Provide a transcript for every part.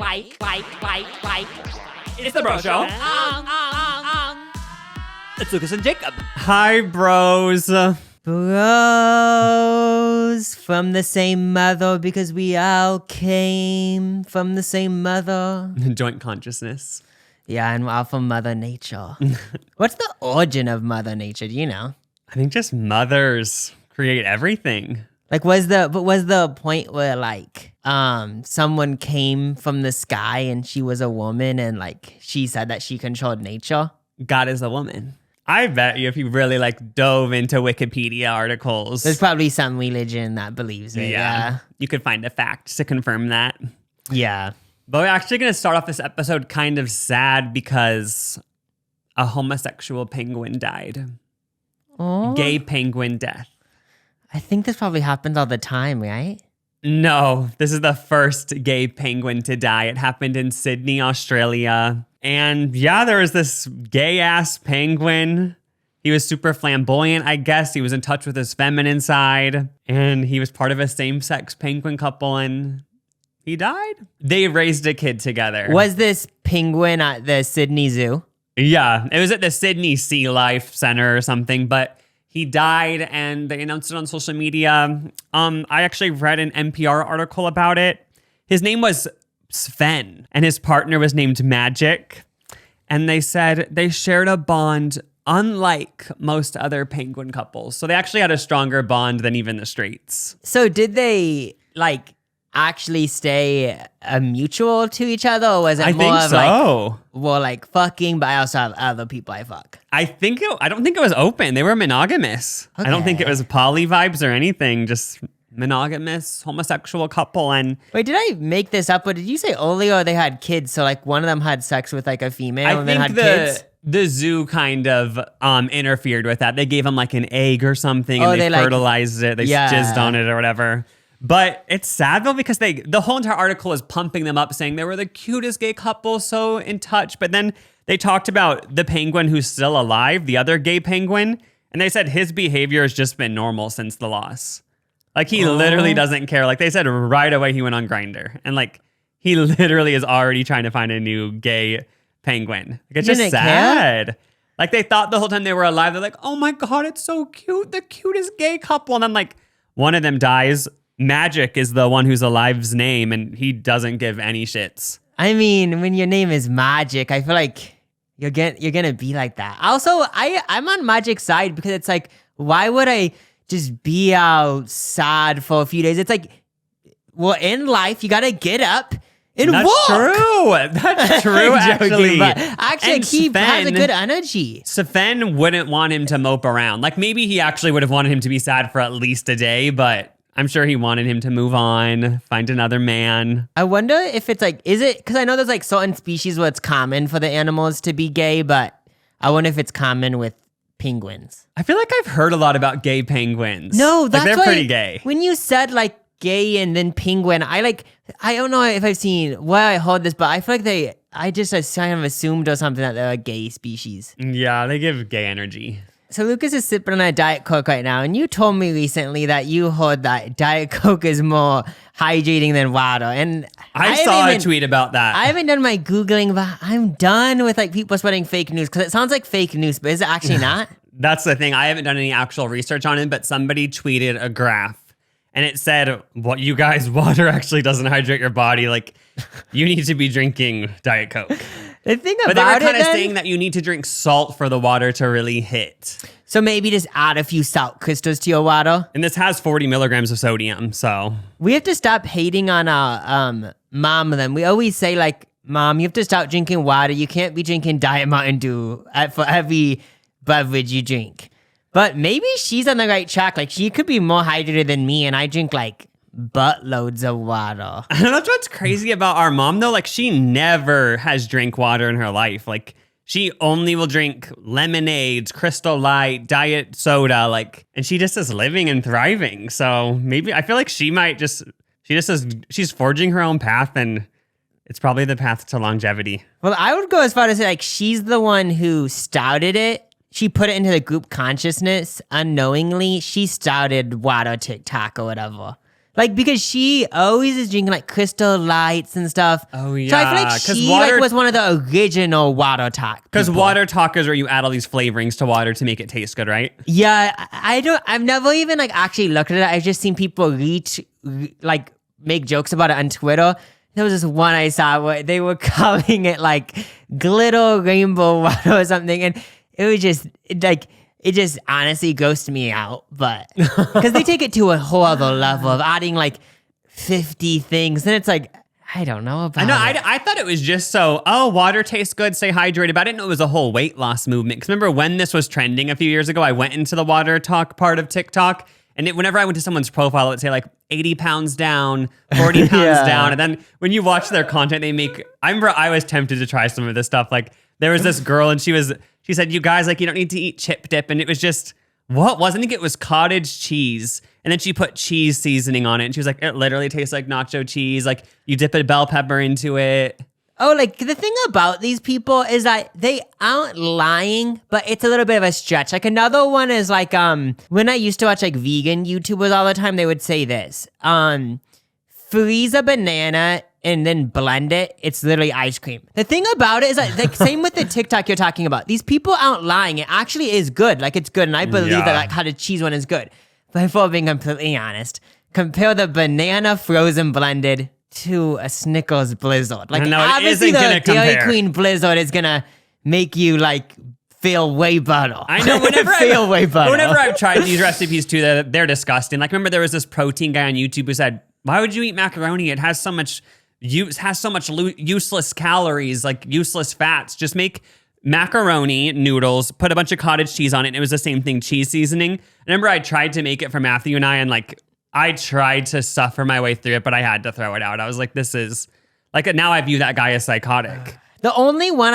It's the Bro Show. It's Lucas and Jacob. Hi, bros. Bros from the same mother because we all came from the same mother. Joint consciousness. Yeah, and we're all from Mother Nature. What's the origin of Mother Nature? Do you know? I think just mothers create everything. Like, was the point where like someone came from the sky and she was a woman and like she said that she controlled nature? God is a woman. I bet you if you really like dove into Wikipedia articles. There's probably some religion that believes it. Yeah. You could find a fact to confirm that. Yeah. But we're actually going to start off this episode kind of sad because a homosexual penguin died. Oh. Gay penguin death. I think this probably happens all the time, right? No, this is the first gay penguin to die. It happened in Sydney, Australia. And yeah, there was this gay-ass penguin. He was super flamboyant, I guess. He was in touch with his feminine side. And he was part of a same-sex penguin couple, and he died. They raised a kid together. Was this penguin at the Sydney Zoo? Yeah, it was at the Sydney Sea Life Center or something, but he died and they announced it on social media. I actually read an NPR article about it. His name was Sven and his partner was named Magic. And they said they shared a bond unlike most other penguin couples. So they actually had a stronger bond than even the straights. So did they like actually stay mutual to each other, or was it more of like fucking, but I also have other people I fuck? I don't think it was open. They were monogamous. Okay. I don't think it was poly vibes or anything. Just monogamous homosexual couple. And wait, did I make this up, or did you say earlier they had kids? So like one of them had sex with like a female and then had kids? The zoo kind of interfered with that. They gave him like an egg or something, and they fertilized it. They jizzed on it or whatever. But it's sad though because the whole entire article is pumping them up, saying they were the cutest gay couple, so in touch. But then they talked about the penguin who's still alive, the other gay penguin, and they said his behavior has just been normal since the loss. Like he literally doesn't care. Like they said right away he went on Grindr, and like he literally is already trying to find a new gay penguin. Like, it's just sad. Care? Like they thought the whole time they were alive, they're like, oh my God, it's so cute, the cutest gay couple. And then like one of them dies. Magic is the one who's alive's name, and he doesn't give any shits. I mean, when your name is Magic, I feel like you're gonna be like that. Also, I'm on Magic's side because it's like, why would I just be out sad for a few days? It's like, well, in life, you gotta get up and walk. That's true, actually. Actually, he has a good energy. Sven wouldn't want him to mope around. Like, maybe he actually would have wanted him to be sad for at least a day, but I'm sure he wanted him to move on, find another man. I wonder if it's like, is it, because I know there's like certain species where it's common for the animals to be gay, but I wonder if it's common with penguins. I feel like I've heard a lot about gay penguins. No, that's like they're pretty gay. When you said like gay and then penguin, I don't know if I've seen where I heard this, but I feel like I just kind of assumed or something that they're a gay species. Yeah, they give gay energy. So Lucas is sipping on a Diet Coke right now, and you told me recently that you heard that Diet Coke is more hydrating than water. And I saw a tweet about that. I haven't done my Googling, but I'm done with like people spreading fake news because it sounds like fake news, but is it actually not? That's the thing. I haven't done any actual research on it, but somebody tweeted a graph, and it said, "What you guys, water actually doesn't hydrate your body. Like, you need to be drinking Diet Coke." The thing but about they were kind of saying that you need to drink salt for the water to really hit. So maybe just add a few salt crystals to your water. And this has 40 milligrams of sodium, so. We have to stop hating on our mom then. We always say like, Mom, you have to stop drinking water. You can't be drinking Diet Mountain Dew for every beverage you drink. But maybe she's on the right track. Like she could be more hydrated than me, and I drink like buttloads of water. That's what's crazy about our mom though. Like she never has drank water in her life. Like she only will drink lemonades, Crystal Light, diet soda, like, and she just is living and thriving. So maybe I feel like she's forging her own path, and it's probably the path to longevity. Well, I would go as far as say like she's the one who started it. She put it into the group consciousness unknowingly. She started water TikTok or whatever. Like, because she always is drinking like Crystal Lights and stuff. Oh, yeah. So I feel like she like, was one of the original water talk. Because water talk is where you add all these flavorings to water to make it taste good, right? Yeah, I've never even like actually looked at it. I've just seen people make jokes about it on Twitter. There was this one I saw where they were calling it like glitter rainbow water or something. And it was just like, it just honestly grossed me out, but because they take it to a whole other level of adding like 50 things, and it's like, I don't know about I thought it was just water tastes good, stay hydrated, but I didn't know it was a whole weight loss movement. Because remember when this was trending a few years ago, I went into the water talk part of TikTok, and whenever I went to someone's profile, it would say like 80 pounds down, 40 pounds down, and then when you watch their content, I remember I was tempted to try some of this stuff. Like there was this girl, and she said, you guys, like, you don't need to eat chip dip. And it was just, it was cottage cheese. And then she put cheese seasoning on it. And she was like, it literally tastes like nacho cheese. Like, you dip a bell pepper into it. Oh, like, the thing about these people is that they aren't lying, but it's a little bit of a stretch. Like, another one is like, when I used to watch, like, vegan YouTubers all the time, they would say this. Freeze a banana and then blend it, it's literally ice cream. The thing about it is that, like, same with the TikTok you're talking about. These people aren't lying. It actually is good. Like, it's good. And I believe that cottage cheese one is good. But before being completely honest, compare the banana frozen blended to a Snickers Blizzard. Like, obviously the Dairy Queen Blizzard is going to make you, like, feel way better. I know. Whenever I've tried these recipes too, they're disgusting. Like, remember there was this protein guy on YouTube who said, why would you eat macaroni? It has so much useless calories, like useless fats. Just make macaroni noodles, put a bunch of cottage cheese on it, and it was the same thing, cheese seasoning. I remember I tried to make it for Matthew and I, and like I tried to suffer my way through it, but I had to throw it out. I was like, this is like, now I view that guy as psychotic. The only one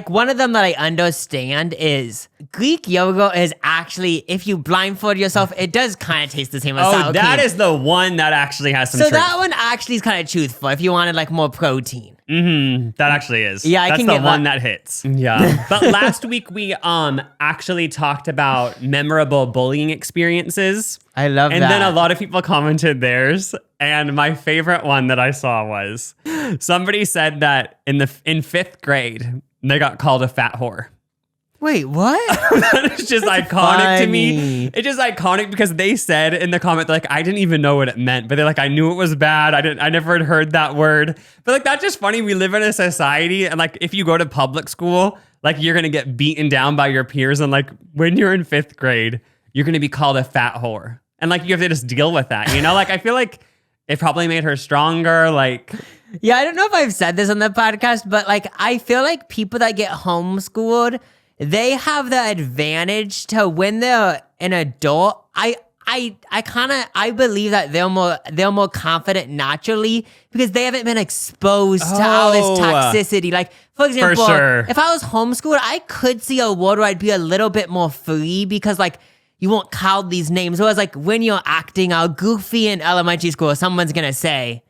one of them that I understand is Greek yogurt is actually, if you blindfold yourself, it does kind of taste the same as sour cream. That is the one that actually has some truth. That one actually is kind of truthful if you wanted like more protein. Mm-hmm. That actually is. Yeah, that's the one that hits. Yeah. But last week we actually talked about memorable bullying experiences. I love that. And then a lot of people commented theirs. And my favorite one that I saw was somebody said that in fifth grade, they got called a fat whore. Wait, what? It's just iconic to me. It's just iconic because they said in the comment, like, I didn't even know what it meant, but they're like, I knew it was bad. I never had heard that word. But like, that's just funny. We live in a society, and like, if you go to public school, like, you're going to get beaten down by your peers. And like, when you're in fifth grade, you're going to be called a fat whore. And like, you have to just deal with that, you know? Like, I feel like it probably made her stronger. Like, yeah, I don't know if I've said this on the podcast, but like, I feel like people that get homeschooled, they have the advantage to when they're an adult. I believe that they're more confident naturally because they haven't been exposed to all this toxicity. Like, for example, if I was homeschooled, I could see a world where I'd be a little bit more free because like, you won't call these names. Whereas like when you're acting out goofy in elementary school, someone's gonna say,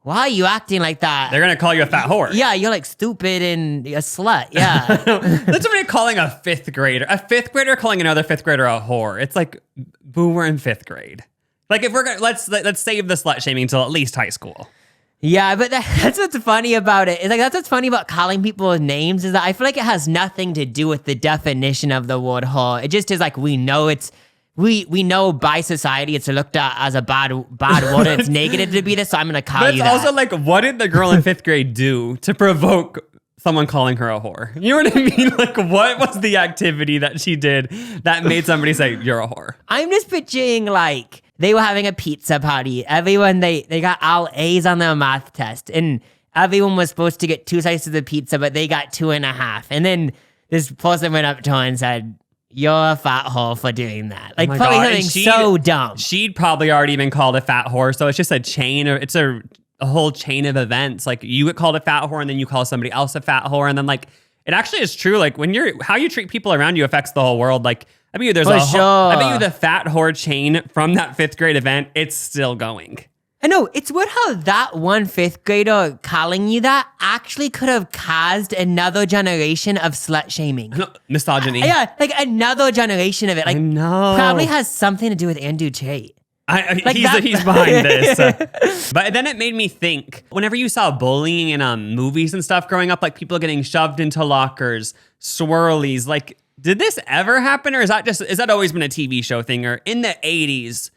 why are you acting like that? They're going to call you a fat whore. Yeah, you're like stupid and a slut. Yeah. That's somebody calling a fifth grader calling another fifth grader a whore. It's like, boo, we're in fifth grade. Like, if we're going to, let's save the slut shaming until at least high school. Yeah, but that's what's funny about it. It's like, that's what's funny about calling people names is that I feel like it has nothing to do with the definition of the word whore. It just is like, we know we know by society it's looked at as a bad word. It's negative to be this, so I'm going to call you that. But it's also like, what did the girl in fifth grade do to provoke someone calling her a whore? You know what I mean? Like, what was the activity that she did that made somebody say, you're a whore? I'm just picturing like, they were having a pizza party. Everyone, they got all A's on their math test. And everyone was supposed to get 2 slices of pizza, but they got 2.5. And then this person went up to her and said, you're a fat whore for doing that. Like, probably something so dumb. She'd probably already been called a fat whore. So it's just a chain of, it's a whole chain of events. Like, you get called a fat whore and then you call somebody else a fat whore. And then like, it actually is true. Like, how you treat people around you affects the whole world. Like, I bet you I bet you the fat whore chain from that fifth grade event, it's still going. I know, it's weird how that one fifth grader calling you that actually could have caused another generation of slut shaming. Misogyny. Yeah, like another generation of it. Like, I know. Probably has something to do with Andrew Tate. He's behind this. But then it made me think, whenever you saw bullying in movies and stuff growing up, like people getting shoved into lockers, swirlies, like, did this ever happen? Or is that always been a TV show thing? Or in the 80s,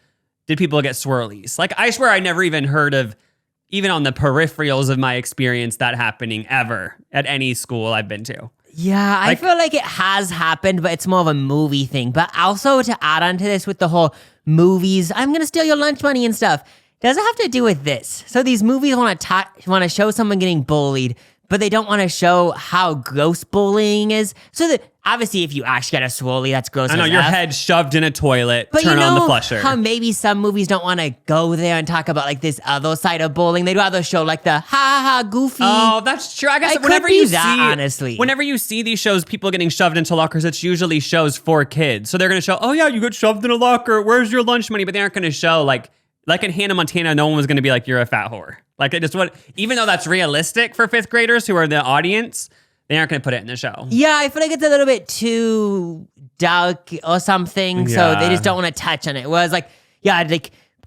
did people get swirlies? Like, I swear I never even heard of, even on the peripherals of my experience, that happening ever at any school I've been to. Yeah, I feel like it has happened, but it's more of a movie thing. But also to add on to this with the whole movies, I'm going to steal your lunch money and stuff. Does it have to do with this? So these movies want to show someone getting bullied, but they don't want to show how gross bullying is. So that obviously if you actually get a swirly, that's gross. I know, your head shoved in a toilet, but turn on the flusher. How maybe some movies don't want to go there and talk about like this other side of bullying. They'd rather show like the ha goofy. Oh, that's true. I guess whenever you see these shows, people getting shoved into lockers, it's usually shows for kids. So they're going to show, oh yeah, you got shoved in a locker. Where's your lunch money? But they aren't going to show like in Hannah Montana, no one was going to be like, you're a fat whore. Like even though that's realistic for fifth graders who are the audience, they aren't going to put it in the show. Yeah, I feel like it's a little bit too dark or something, so they just don't want to touch on it. Whereas like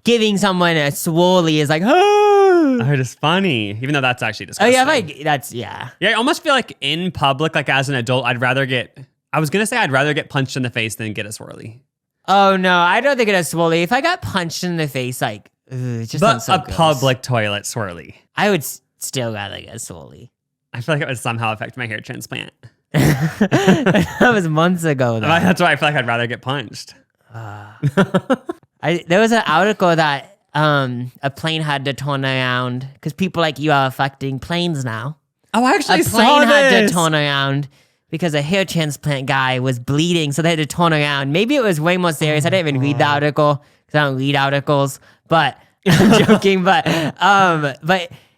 giving someone a swirly is like, oh, it's funny, even though that's actually disgusting. Oh yeah, like that's Yeah, I almost feel like in public, like as an adult, I'd rather get punched in the face than get a swirly. Oh no, I'd rather get a swirly. If I got punched in the face, like, it just sounds so gross. Public toilet swirly. I would still rather get a swirly. I feel like it would somehow affect my hair transplant. That was months ago, though. That's why I feel like I'd rather get punched. There was an article that a plane had to turn around because people like you are affecting planes now. Oh, I actually saw this. A plane had to turn around because a hair transplant guy was bleeding, so they had to turn around. Maybe it was way more serious. I didn't even read the article because I don't read articles, but I'm joking. But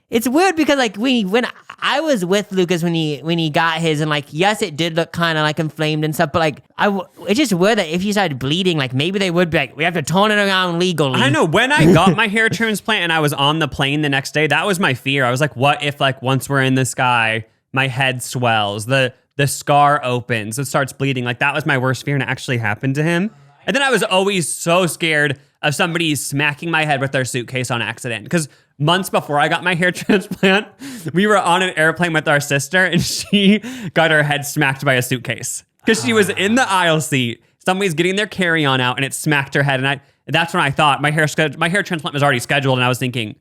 it's weird because like when I was with Lucas when he got his, and like, yes, it did look kind of like inflamed and stuff, but like it's just weird that if you started bleeding, like maybe they would be like, we have to turn it around legally. I know, when I got my hair transplant and I was on the plane the next day, that was my fear. I was like, what if like once we're in the sky, my head swells, the scar opens, it starts bleeding. Like that was my worst fear, and it actually happened to him. And then I was always so scared of somebody smacking my head with their suitcase on accident. Because months before I got my hair transplant, we were on an airplane with our sister, and she got her head smacked by a suitcase. Because she was in the aisle seat. Somebody's getting their carry-on out, and it smacked her head. And that's when I thought my hair transplant was already scheduled, and I was thinking,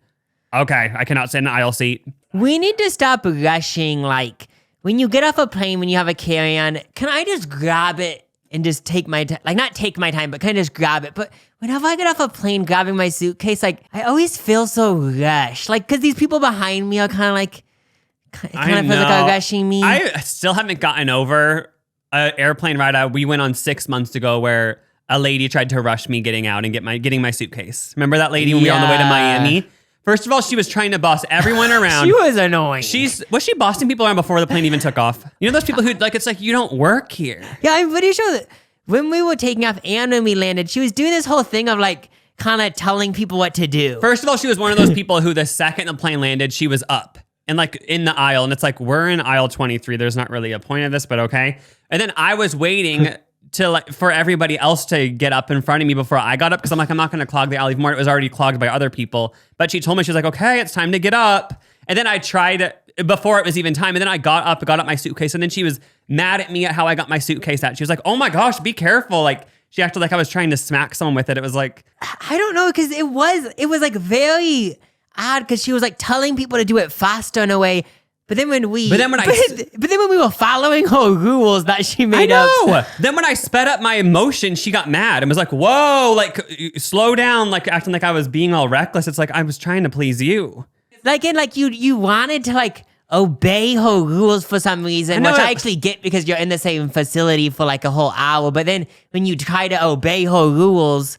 okay, I cannot sit in the aisle seat. We need to stop rushing. Like, when you get off a plane, when you have a carry-on, can I just grab it and just take my time? Like, not take my time, but kind of just grab it. But whenever I get off a plane grabbing my suitcase, like, I always feel so rushed. Like, because these people behind me are kind of like, feels like are rushing me. I still haven't gotten over an airplane ride we went on 6 months ago where a lady tried to rush me getting out and getting my suitcase. Remember that lady when we were on the way to Miami? First of all, she was trying to boss everyone around. She was annoying. Was she bossing people around before the plane even took off? You know those people who, like, it's like, you don't work here. Yeah, I'm pretty sure that when we were taking off and when we landed, she was doing this whole thing of like kind of telling people what to do. First of all, she was one of those people who the second the plane landed, she was up and like in the aisle. And it's like, we're in aisle 23. There's not really a point of this, but okay. And then I was waiting for everybody else to get up in front of me before I got up, because I'm like, I'm not going to clog the aisle even more. It was already clogged by other people. But she told me, she was like, okay, it's time to get up. And then I tried before it was even time. And then I got up my suitcase. And then she was mad at me at how I got my suitcase out. She was like, oh my gosh, be careful. Like, she acted like I was trying to smack someone with it. It was like, I don't know, because it was like very odd, because she was like telling people to do it faster in a way. But then when we were following her rules that she made up. I know. Then when I sped up my emotion, she got mad and was like, whoa, like, slow down, like acting like I was being all reckless. It's like, I was trying to please you. Like, and like you wanted to like obey her rules for some reason, which I actually get because you're in the same facility for like a whole hour. But then when you try to obey her rules,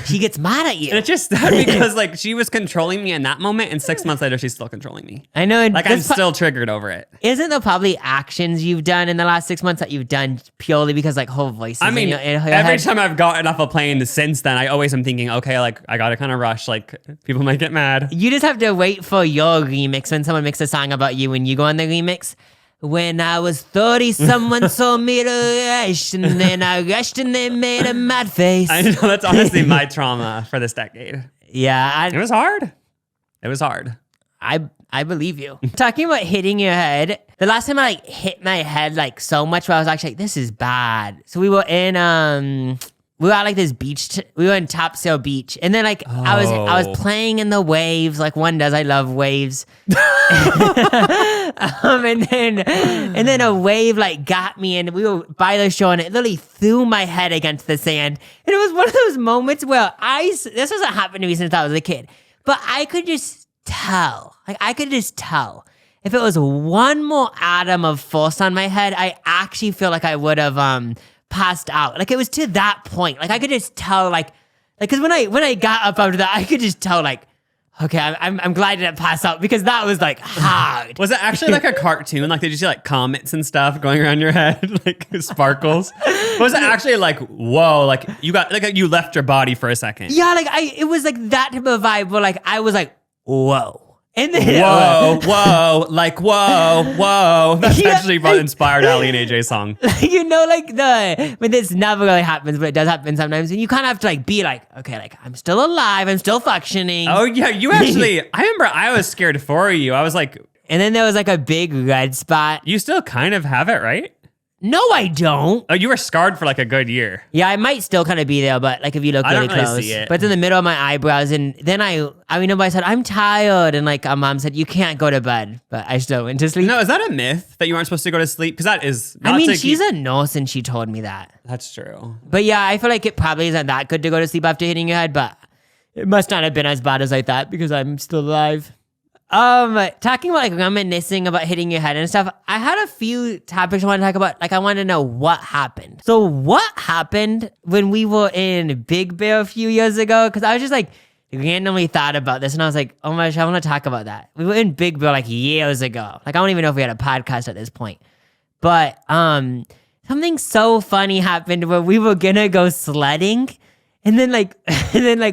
she gets mad at you. And it's just sad because like she was controlling me in that moment, and 6 months later she's still controlling me. I know. Like, I'm still triggered over it. Isn't there probably actions you've done in the last 6 months that you've done purely because like whole voices? I mean, in your every head? time I've gotten off a plane since then, I always am thinking, okay, like I gotta kind of rush. Like, people might get mad. You just have to wait for your remix when someone makes a song about you and you go on the remix. When I was 30, someone told me to rush, and then I rushed and they made a mad face. I know, that's honestly my trauma for this decade. Yeah. It was hard. It was hard. I believe you. Talking about hitting your head, the last time I like hit my head like so much where I was actually like, this is bad. So we were in we were at like this beach. We were in Topsail Beach, and then like I was playing in the waves, like one does. I love waves. And then a wave like got me, and we were by the shore, and it literally threw my head against the sand. And it was one of those moments where this hasn't happened to me since I was a kid, but I could just tell, if it was one more atom of force on my head, I actually feel like I would have passed out. Like it was to that point. Like I could just tell, like because when I got up after that, I could just tell, like, okay, I'm glad I didn't pass out, because that was like hard. Was it actually like a cartoon? Like did you see like comets and stuff going around your head, like sparkles? Was it actually like, whoa, like you got like you left your body for a second? Yeah, like it was like that type of vibe where like I was like, whoa. And then whoa. That's actually what inspired Ali and AJ's song. You know, like but this never really happens, but it does happen sometimes. And you kind of have to like be like, okay, like I'm still alive, I'm still functioning. Oh yeah, you actually, I remember I was scared for you. I was like. And then there was like a big red spot. You still kind of have it, right? No, I don't. Oh, you were scarred for like a good year. Yeah, I might still kind of be there, but like if you look really close. See it. But it's in the middle of my eyebrows. And then I said, I'm tired. And like mom said, you can't go to bed. But I still went to sleep. No, is that a myth that you aren't supposed to go to sleep? Because that is not. I mean, she's a nurse and she told me that. That's true. But yeah, I feel like it probably isn't that good to go to sleep after hitting your head, but it must not have been as bad as I thought because I'm still alive. Talking about like reminiscing about hitting your head and stuff, I had a few topics I want to talk about. Like I want to know what happened. So what happened when we were in Big Bear a few years ago? Because I was just like randomly thought about this and I was like, oh my gosh, I want to talk about that. We were in Big Bear like years ago. Like I don't even know if we had a podcast at this point. But something so funny happened where we were gonna go sledding. And then like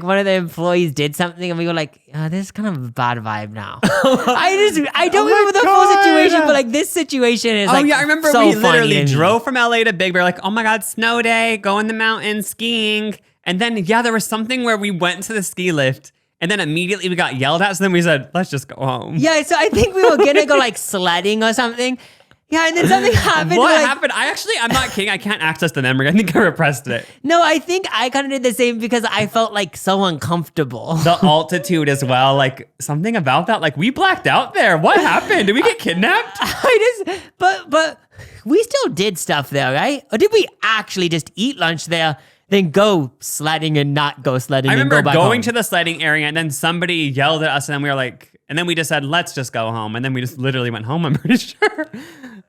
one of the employees did something and we were like, this is kind of a bad vibe now. I don't remember the full situation, but like this situation is like, I remember so we literally funny drove from LA to Big Bear, like, oh my God, snow day, go in the mountains, skiing. And then, there was something where we went to the ski lift and then immediately we got yelled at. So then we said, let's just go home. Yeah, so I think we were gonna go like sledding or something. Yeah, and then something happened. What happened? I'm not kidding. I can't access the memory. I think I repressed it. No, I think I kind of did the same because I felt like so uncomfortable. The altitude as well. Like something about that. Like we blacked out there. What happened? Did we get kidnapped? But we still did stuff there, right? Or did we actually just eat lunch there, then go sledding and not go sledding? I remember and go back going home? To the sledding area and then somebody yelled at us and then we were like, and then we just said, let's just go home. And then we just literally went home, I'm pretty sure.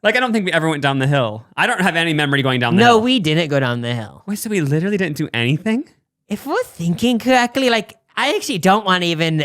Like, I don't think we ever went down the hill. I don't have any memory going down the hill. No, we didn't go down the hill. Wait, so we literally didn't do anything? If we're thinking correctly, like, I actually don't want to even...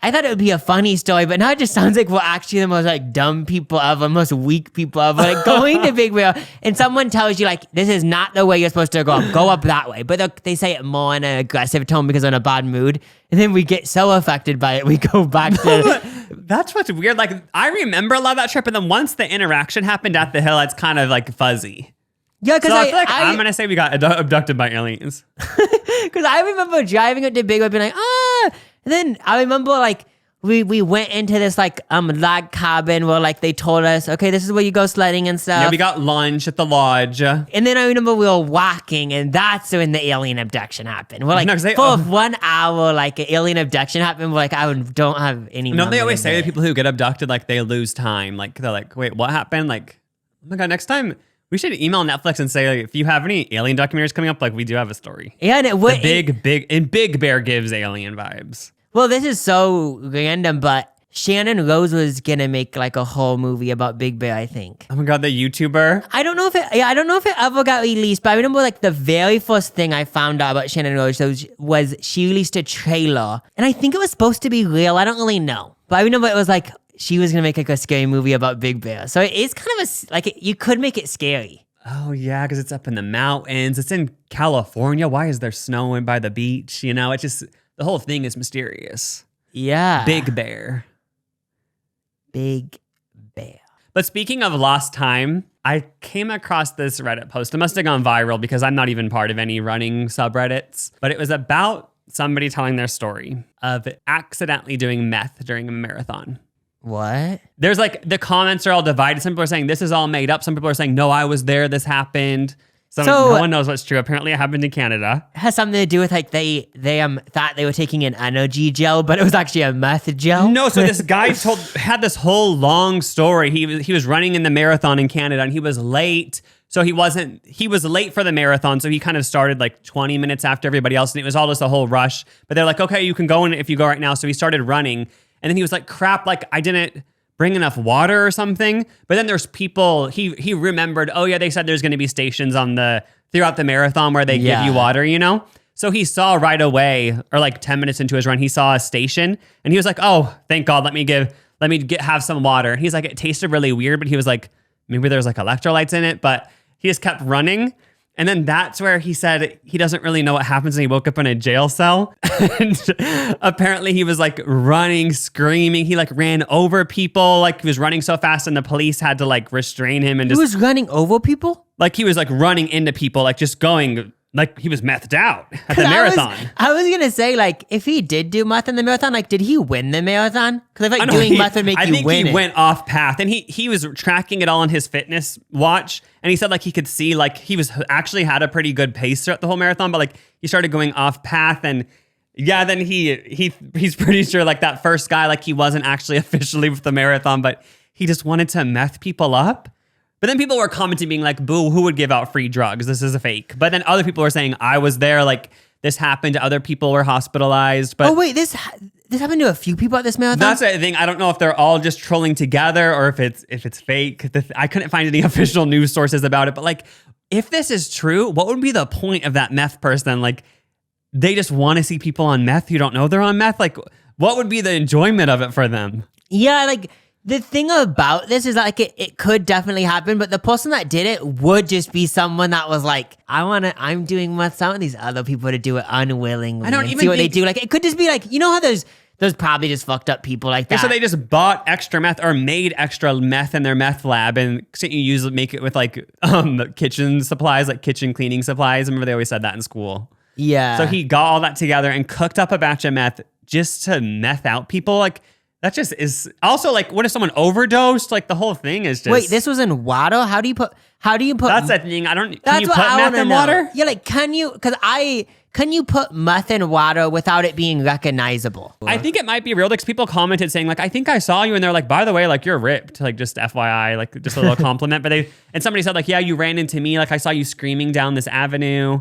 I thought it would be a funny story, but now it just sounds like we're actually the most like dumb people ever, most weak people ever. Like going to Big Bear and someone tells you like, this is not the way you're supposed to go up that way. But they say it more in an aggressive tone because they're in a bad mood. And then we get so affected by it, we go back to... That's what's weird. Like I remember a lot of that trip. And then once the interaction happened at the hill, it's kind of like fuzzy. Yeah, because so I feel like I'm going to say we got abducted by aliens. Because I remember driving up to Big Bear being like, And then I remember like we went into this like log cabin where like they told us, okay, this is where you go sledding and stuff. Yeah, we got lunch at the lodge. And then I remember we were walking and that's when the alien abduction happened. We're like, for 1 hour, like an alien abduction happened. We're like, don't have any No, they always say that people who get abducted, like they lose time. Like they're like, wait, what happened? Like, oh my God, next time we should email Netflix and say, like, if you have any alien documentaries coming up, like we do have a story. Yeah, and it would Big Bear gives alien vibes. Well, this is so random, but Shannon Rose was gonna make like a whole movie about Big Bear, I think. Oh my God, the YouTuber. I don't know if it ever got released, but I remember like the very first thing I found out about Shannon Rose was she released a trailer, and I think it was supposed to be real. I don't really know, but I remember it was like she was gonna make like a scary movie about Big Bear. So it is kind of you could make it scary. Oh yeah, because it's up in the mountains. It's in California. Why is there snow by the beach? You know, it's just. The whole thing is mysterious. Yeah. Big Bear. Big Bear. But speaking of lost time, I came across this Reddit post. It must have gone viral because I'm not even part of any running subreddits. But it was about somebody telling their story of accidentally doing meth during a marathon. What? There's like, the comments are all divided. Some people are saying this is all made up. Some people are saying, no, I was there. This happened. No one knows what's true. Apparently it happened in Canada. It has something to do with like they thought they were taking an energy gel, but it was actually a meth gel. No, so this guy had this whole long story. He was running in the marathon in Canada and he was late. So he was late for the marathon. So he kind of started like 20 minutes after everybody else. And it was all just a whole rush. But they're like, okay, you can go in if you go right now. So he started running. And then he was like, crap, like I didn't bring enough water or something. But then there's people, he remembered, oh yeah, they said there's going to be stations throughout the marathon where they give you water, you know? So he saw right away, or like 10 minutes into his run, he saw a station and he was like, oh, thank God, let me have some water. He's like, it tasted really weird, but he was like, maybe there's like electrolytes in it, but he just kept running. And then that's where he said he doesn't really know what happens and he woke up in a jail cell. And apparently he was like running, screaming. He like ran over people. Like he was running so fast and the police had to like restrain him. And he was running over people? Like he was like running into people, like just going, like he was methed out at the marathon. I was going to say, like, if he did do meth in the marathon, like, did he win the marathon? Because I feel like doing meth would make you win it. I think he went off path and he was tracking it all on his fitness watch. And he said like he could see like he was actually had a pretty good pace throughout the whole marathon, but like he started going off path and yeah, then he's pretty sure like that first guy, like he wasn't actually officially with the marathon, but he just wanted to meth people up. But then people were commenting being like, boo, who would give out free drugs? This is a fake. But then other people were saying, I was there, like this happened. Other people were hospitalized. But oh wait, this happened to a few people at this marathon? That's the thing. I don't know if they're all just trolling together or if it's fake. I couldn't find any official news sources about it. But like, if this is true, what would be the point of that meth person? Like, they just want to see people on meth who don't know they're on meth. Like, what would be the enjoyment of it for them? Yeah, like the thing about this is like it could definitely happen, but the person that did it would just be someone that was like, I'm doing meth. I want these other people to do it unwillingly. I don't even see what they do. Like it could just be like, you know how there's probably just fucked up people like that. Yeah, so they just bought extra meth or made extra meth in their meth lab and make it with like kitchen supplies, like kitchen cleaning supplies. Remember they always said that in school. Yeah. So he got all that together and cooked up a batch of meth just to meth out people. Like that just is also like, what if someone overdosed? Like the whole thing is just. Wait, this was in water? How do you put? That's the thing. Can you put meth in water? Yeah, like can you put meth in water without it being recognizable? I think it might be real because people commented saying like, I think I saw you. And they're like, by the way, like you're ripped. Like just FYI, like just a little compliment. But and somebody said like, yeah, you ran into me. Like I saw you screaming down this avenue.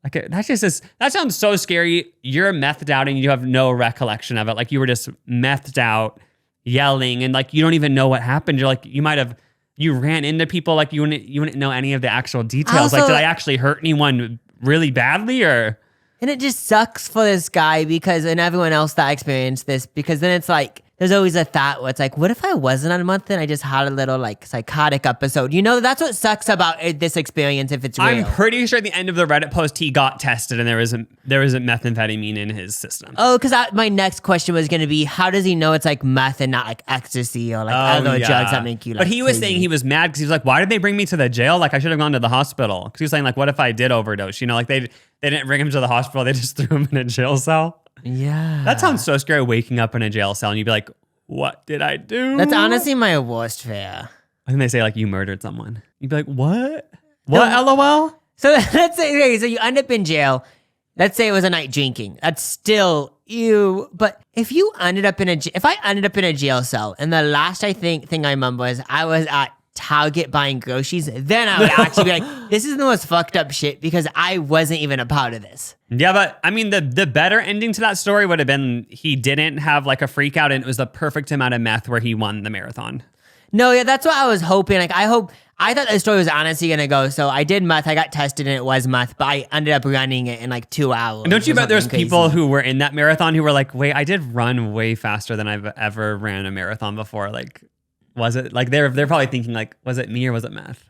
Like that sounds so scary. You're methed out and you have no recollection of it. Like you were just methed out, yelling, and like you don't even know what happened. You're like you ran into people. Like you wouldn't know any of the actual details. Also, like did I actually hurt anyone really badly or? And it just sucks for this guy and everyone else that experienced this because then it's like. There's always a thought where it's like, what if I wasn't on meth and I just had a little like psychotic episode? You know, that's what sucks about this experience if it's real. I'm pretty sure at the end of the Reddit post, he got tested and there isn't methamphetamine in his system. Oh, because my next question was going to be, how does he know it's like meth and not like ecstasy or like other drugs that make you like But he was saying he was mad because he was like, why did they bring me to the jail? Like I should have gone to the hospital. Because he was saying like, what if I did overdose? You know, like they didn't bring him to the hospital. They just threw him in a jail cell. Yeah. That sounds so scary, waking up in a jail cell and you'd be like, what did I do? That's honestly my worst fear. I think they say like you murdered someone. You'd be like, what? What, LOL? So let's say, okay, so you end up in jail. Let's say it was a night drinking. That's still ew. But if I ended up in a jail cell and the last thing I remember is I was at Target buying groceries, then I would actually be like, this is the most fucked up shit because I wasn't even a part of this. Yeah, but I mean, the better ending to that story would have been he didn't have like a freak out and it was the perfect amount of meth where he won the marathon. No, yeah, that's what I was hoping. Like, I thought the story was honestly going to go. So I did meth, I got tested and it was meth, but I ended up running it in like 2 hours. And don't you bet there's people who were in that marathon who were like, wait, I did run way faster than I've ever ran a marathon before. Like, was it like they're probably thinking like, was it me or was it meth?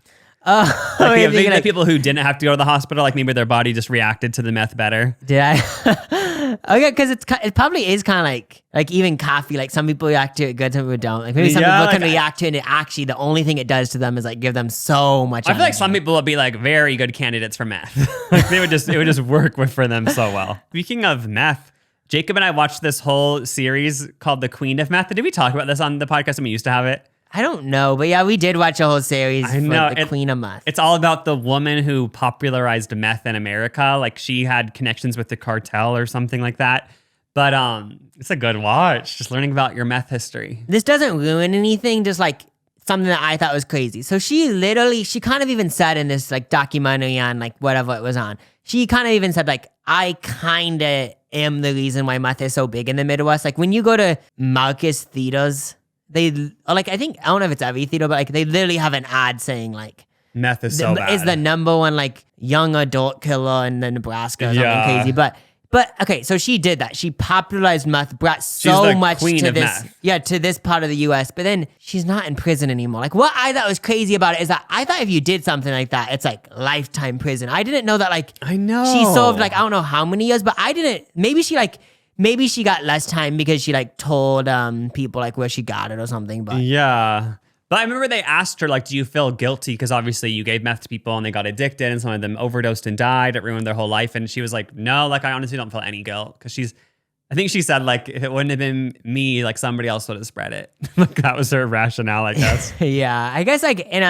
Like the people who didn't have to go to the hospital, like maybe their body just reacted to the meth better. Did I? Okay, because it probably is kind of like even coffee. Like some people react to it good, some people don't. Like maybe some people can react to it, and it actually the only thing it does to them is like give them so much. I feel like some people would be like very good candidates for meth. Like it would just work for them so well. Speaking of meth, Jacob and I watched this whole series called The Queen of Meth. Did we talk about this on the podcast when we used to have it? I don't know, but yeah, we did watch a whole series I know, for The Queen of Meth. It's all about the woman who popularized meth in America. Like she had connections with the cartel or something like that. But it's a good watch, just learning about your meth history. This doesn't ruin anything, just like something that I thought was crazy. So she kind of even said in this like documentary on like whatever it was on, she kind of even said like, I kind of am the reason why meth is so big in the Midwest. Like when you go to Marcus theaters, they like, I don't know if it's every theater, but like they literally have an ad saying like, meth is so bad. Is the number one like young adult killer in the Nebraska or something crazy. But okay, so she did that. She popularized meth, brought so much to this, to this part of the U.S. But then she's not in prison anymore. Like what I thought was crazy about it is that I thought if you did something like that, it's like lifetime prison. I didn't know that. Like I know she served like I don't know how many years, but I didn't. Maybe she got less time because she like told people like where she got it or something. But yeah. But I remember they asked her, like, do you feel guilty? Because obviously you gave meth to people and they got addicted and some of them overdosed and died. It ruined their whole life. And she was like, no, like, I honestly don't feel any guilt. Because I think she said, like, if it wouldn't have been me, like, somebody else would have spread it. Like, that was her rationale, I guess. Yeah. I guess, like, in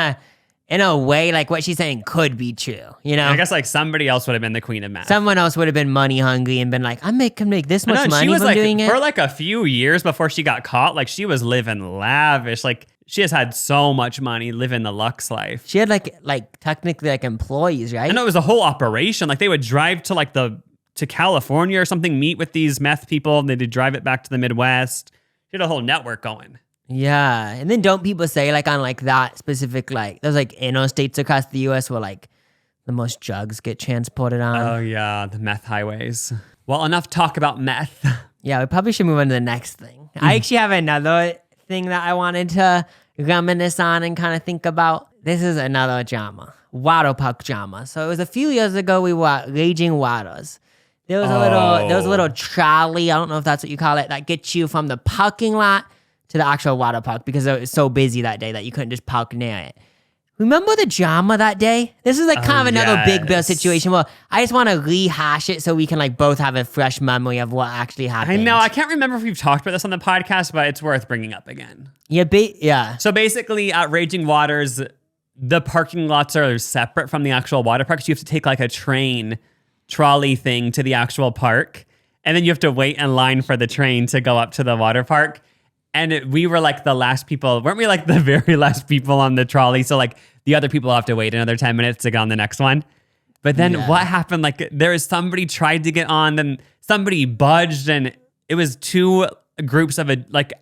a way, like, what she's saying could be true, you know? I guess, like, somebody else would have been the queen of meth. Someone else would have been money hungry and been like, can make this much money from doing it. For, like, a few years before she got caught, like, she was living lavish. Like, she has had so much money living the Lux life. She had like technically like employees, right? I know it was a whole operation. Like they would drive to like to California or something, meet with these meth people, and they'd drive it back to the Midwest. She had a whole network going. Yeah, and then don't people say like on like that specific like there's like interstates across the U.S. where like the most drugs get transported on? Oh yeah, the meth highways. Well, enough talk about meth. Yeah, we probably should move on to the next thing. I actually have another thing that I wanted to reminisce on and kind of think about. This is another drama, water park drama. So it was a few years ago. We were at Raging Waters. There was a little trolley. I don't know if that's what you call it. That gets you from the parking lot to the actual water park because it was so busy that day that you couldn't just park near it. Remember the drama that day? This is like kind of another big bill situation. Well, I just want to rehash it so we can like both have a fresh memory of what actually happened. I know. I can't remember if we've talked about this on the podcast, but it's worth bringing up again. Yeah. So basically at Raging Waters, the parking lots are separate from the actual water park. So you have to take like a train trolley thing to the actual park. And then you have to wait in line for the train to go up to the water park. And we were like the last people, weren't we like the very last people on the trolley? So like the other people have to wait another 10 minutes to get on the next one. But then what happened? Like there was somebody tried to get on, then somebody budged, and it was two groups of like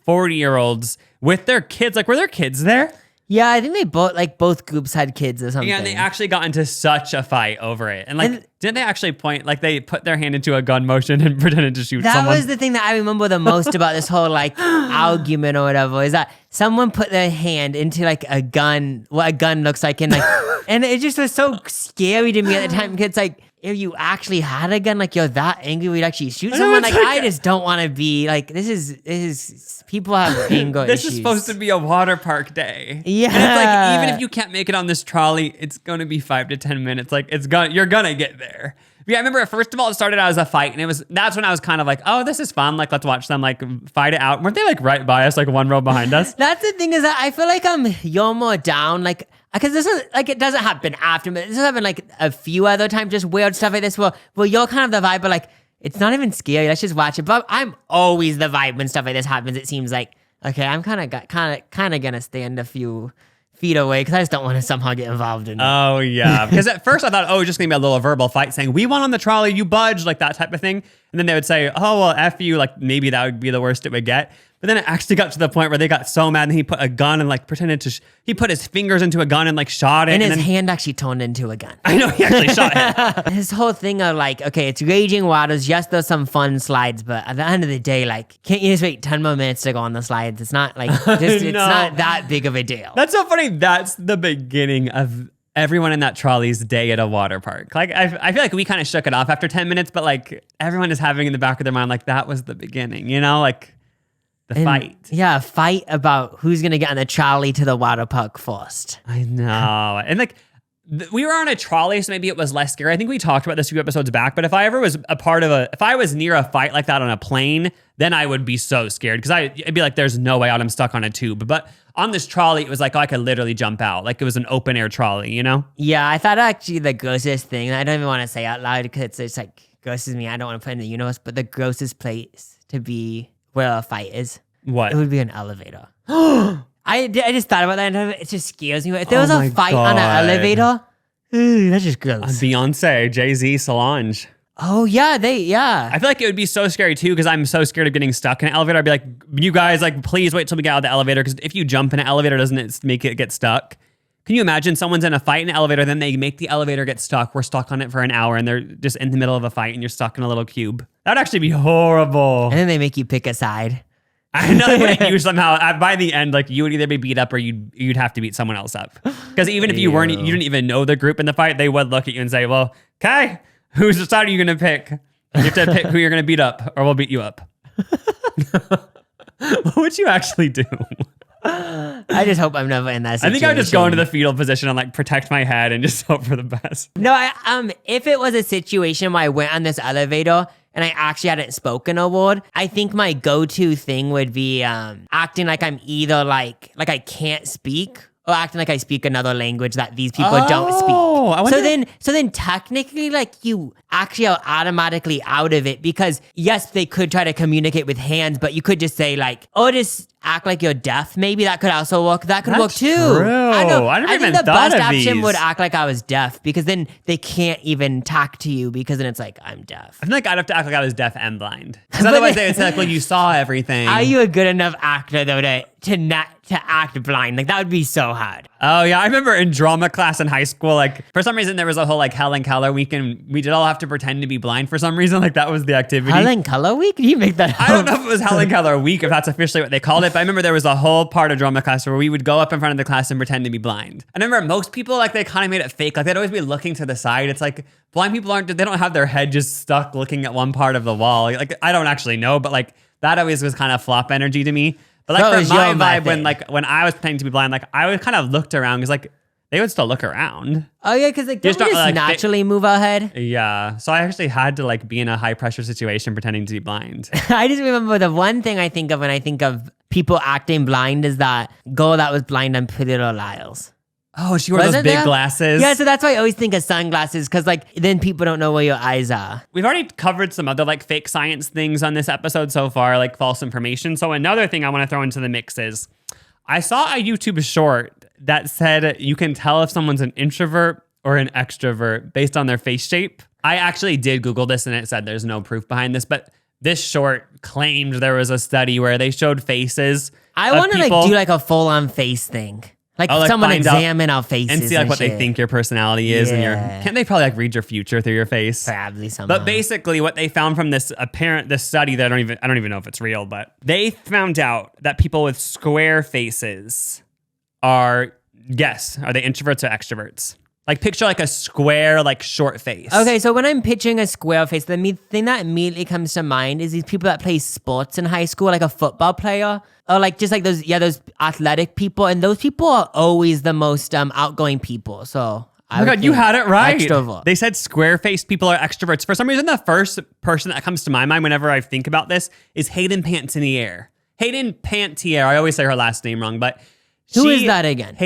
40-year-olds with their kids. Like were their kids there? Yeah, I think they both groups had kids or something. Yeah, and they actually got into such a fight over it. And like, didn't they actually point, like they put their hand into a gun motion and pretended to shoot someone? That was the thing that I remember the most about this whole like argument or whatever, is that someone put their hand into like a gun, what a gun looks like, and like, and it just was so scary to me at the time. Because like, if you actually had a gun, like you're that angry, we'd actually shoot someone. Like I just don't want to be like, this is people have anger This issues. is supposed to be a water park day. Yeah. And it's like, even if you can't make it on this trolley, it's going to be 5 to 10 minutes. Like you're going to get there. Yeah, I remember first of all, it started out as a fight, and that's when I was kind of like, oh, this is fun. Like, let's watch them like fight it out. Weren't they like right by us, like one row behind us? That's the thing, is that I feel like you're more down, like, because this is like, it doesn't happen after, but this has happened like a few other times, just weird stuff like this. Well, you're kind of the vibe, but like, it's not even scary. Let's just watch it. But I'm always the vibe when stuff like this happens. It seems like, okay, I'm kind of gonna stand a few feet away because I just don't want to somehow get involved in it. Oh yeah, because at first I thought, oh, it's just gonna be a little verbal fight saying we won on the trolley, you budge, like that type of thing. And then they would say, oh well, F you, like maybe that would be the worst it would get. But then it actually got to the point where they got so mad and he put a gun and like pretended to, he put his fingers into a gun and like shot it. And his hand actually turned into a gun. I know, he actually shot it. This whole thing of like, okay, it's Raging Waters. Yes, there's some fun slides, but at the end of the day, like, can't you just wait 10 more minutes to go on the slides? It's not like, it's not that big of a deal. That's so funny. That's the beginning of everyone in that trolley's day at a water park. Like, I feel like we kind of shook it off after 10 minutes, but like everyone is having in the back of their mind, like that was the beginning, you know, like the fight. Yeah, fight about who's going to get on the trolley to the water park first. I know. And like, we were on a trolley, so maybe it was less scary. I think we talked about this a few episodes back, but if I ever was if I was near a fight like that on a plane, then I would be so scared because I'd be like, there's no way out. I'm stuck on a tube. But on this trolley, it was like, oh, I could literally jump out. Like it was an open air trolley, you know? Yeah, I thought actually the grossest thing, I don't even want to say out loud because it's like, grosses me. I don't want to put it in the universe, but the grossest place to be where a fight is. What? It would be an elevator. I just thought about that and it just scares me. If there was a fight on an elevator, that's just gross. Beyonce, Jay-Z, Solange. Oh, yeah, I feel like it would be so scary too because I'm so scared of getting stuck in an elevator. I'd be like, you guys, like, please wait till we get out of the elevator because if you jump in an elevator, doesn't it make it get stuck? Can you imagine someone's in a fight in an elevator, then they make the elevator get stuck. We're stuck on it for an hour and they're just in the middle of a fight and you're stuck in a little cube. That would actually be horrible. And then they make you pick a side. I know that you somehow, by the end, like you would either be beat up or you'd have to beat someone else up. Because even if you didn't even know the group in the fight, they would look at you and say, well, okay, whose side are you going to pick? You have to pick who you're going to beat up or we'll beat you up. What would you actually do? I just hope I'm never in that situation. I think I would just go into the fetal position and like protect my head and just hope for the best. No, if it was a situation where I went on this elevator and I actually hadn't spoken a word, I think my go-to thing would be acting like I'm either like I can't speak or acting like I speak another language that these people don't speak. So then technically like you actually are automatically out of it because yes, they could try to communicate with hands, but you could just say like, oh, just act like you're deaf. Maybe that could also work. That could work too. True. I know. I never I even think the thought best of option these. would act like I was deaf because then they can't even talk to you because then it's like, I'm deaf. I feel like I'd have to act like I was deaf and blind. Because otherwise they would say like, well, you saw everything. Are you a good enough actor though to act blind? Like that would be so hard. Oh yeah, I remember in drama class in high school, like for some reason there was a whole like Helen Keller week and we did all have to pretend to be blind for some reason. Like that was the activity. Helen Keller week? Did you make that up? I don't know if it was Helen Keller week, if that's officially what they called it, but I remember there was a whole part of drama class where we would go up in front of the class and pretend to be blind. I remember most people, like they kind of made it fake. Like they'd always be looking to the side. It's like blind people they don't have their head just stuck looking at one part of the wall. Like I don't actually know, but like that always was kind of flop energy to me. But like for my vibe, when I was pretending to be blind, like I would kind of looked around because like they would still look around. Oh yeah, because like don't we just naturally move our head? Yeah, so I actually had to like be in a high pressure situation pretending to be blind. I just remember the one thing I think of when I think of people acting blind is that girl that was blind on Pretty Little Liars. Oh, she wore those big glasses. Yeah, so that's why I always think of sunglasses because like then people don't know where your eyes are. We've already covered some other like fake science things on this episode so far, like false information. So another thing I want to throw into the mix is I saw a YouTube short that said you can tell if someone's an introvert or an extrovert based on their face shape. I actually did Google this and it said there's no proof behind this, but this short claimed there was a study where they showed faces. I want to like do like a full-on face thing. Like someone examine our faces and see like what they think your personality is, and can't they probably like read your future through your face? Probably somehow. But basically, what they found from this study that I don't even know if it's real, but they found out that people with square faces are they introverts or extroverts? Like picture like a square, like short face. Okay, so when I'm picturing a square face, the thing that immediately comes to mind is these people that play sports in high school, like a football player, or like just like those athletic people, and those people are always the most outgoing people. So oh my God, you had it right. Extrovert. They said square-faced people are extroverts. For some reason, the first person that comes to my mind whenever I think about this is Hayden Panettiere. Hayden Panettiere. I always say her last name wrong, but who is that again?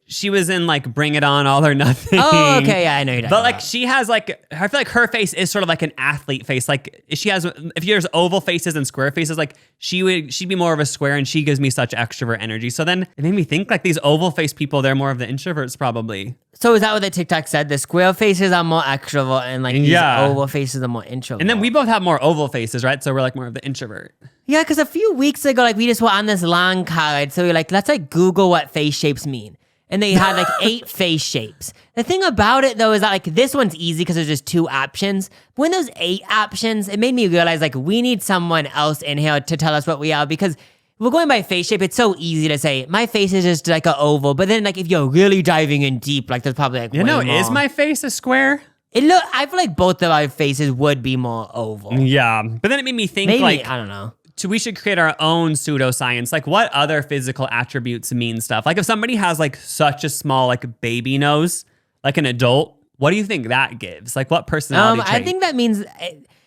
She was in like Bring It On, All or Nothing. Oh, okay, yeah, I know you're talking But like about. she has like, I feel like her face is sort of like an athlete face. Like she has, if there's oval faces and square faces, like she'd be more of a square, and she gives me such extrovert energy. So then it made me think like these oval face people, they're more of the introverts probably. So is that what the TikTok said? The square faces are more extrovert, and like these oval faces are more introvert. And then we both have more oval faces, right? So we're like more of the introvert. Yeah, because a few weeks ago, like we just were on this long card, so we're like, let's like Google what face shapes mean. And they had like 8 face shapes. The thing about it though is that like this one's easy because there's just 2 options. But when there's 8 options, it made me realize like we need someone else in here to tell us what we are, because we're going by face shape. It's so easy to say my face is just like an oval, but then like if you're really diving in deep, like there's probably like is my face a square? I feel like both of our faces would be more oval. Yeah, but then it made me think Maybe, like I don't know. we should create our own pseudoscience. Like what other physical attributes mean stuff? Like if somebody has like such a small like baby nose, like an adult, what do you think that gives? Like what personality trait? I think that means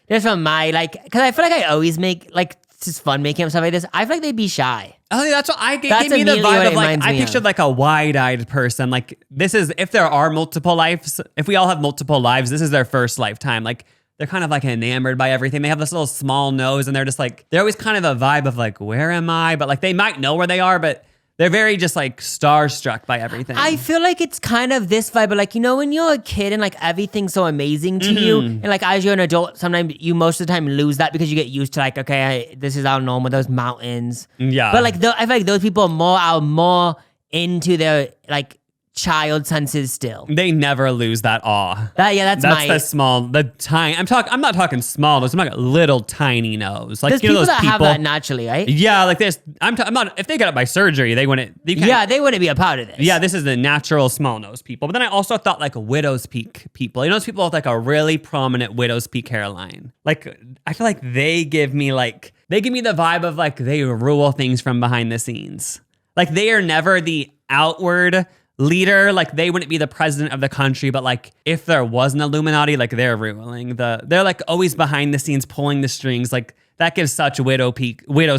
just from my because I feel like I always make like it's just fun making up stuff like this. I feel like they'd be shy. Oh, that's what I gave me the vibe of like, I pictured like a wide-eyed person. Like this is, if there are multiple lives, if we all have multiple lives, this is their first lifetime. Like they're kind of like enamored by everything. They have this little small nose and they're just like, they're always kind of a vibe of like, where am I? But like they might know where they are, but they're very just like starstruck by everything. I feel like it's kind of this vibe, but like, when you're a kid and like everything's so amazing to you, and like as you're an adult, sometimes you most of the time lose that because you get used to like, okay, this is our normal, those mountains. Yeah. But like, I feel like those people are more into their like child senses still. They never lose that awe. That's the small, the tiny. I'm not talking small nose. I'm talking little tiny nose. Like there's people those that people have that naturally, right? Yeah, like this. I'm not. If they got it by surgery, they wouldn't. They wouldn't be a part of this. Yeah, this is the natural small nose people. But then I also thought like widow's peak people. Those people with like a really prominent widow's peak hairline. Like I feel like they give me the vibe of like they rule things from behind the scenes. Like they are never the outward leader, like they wouldn't be the president of the country, but like if there was an Illuminati, like they're ruling they're like always behind the scenes pulling the strings. Like that gives such widow's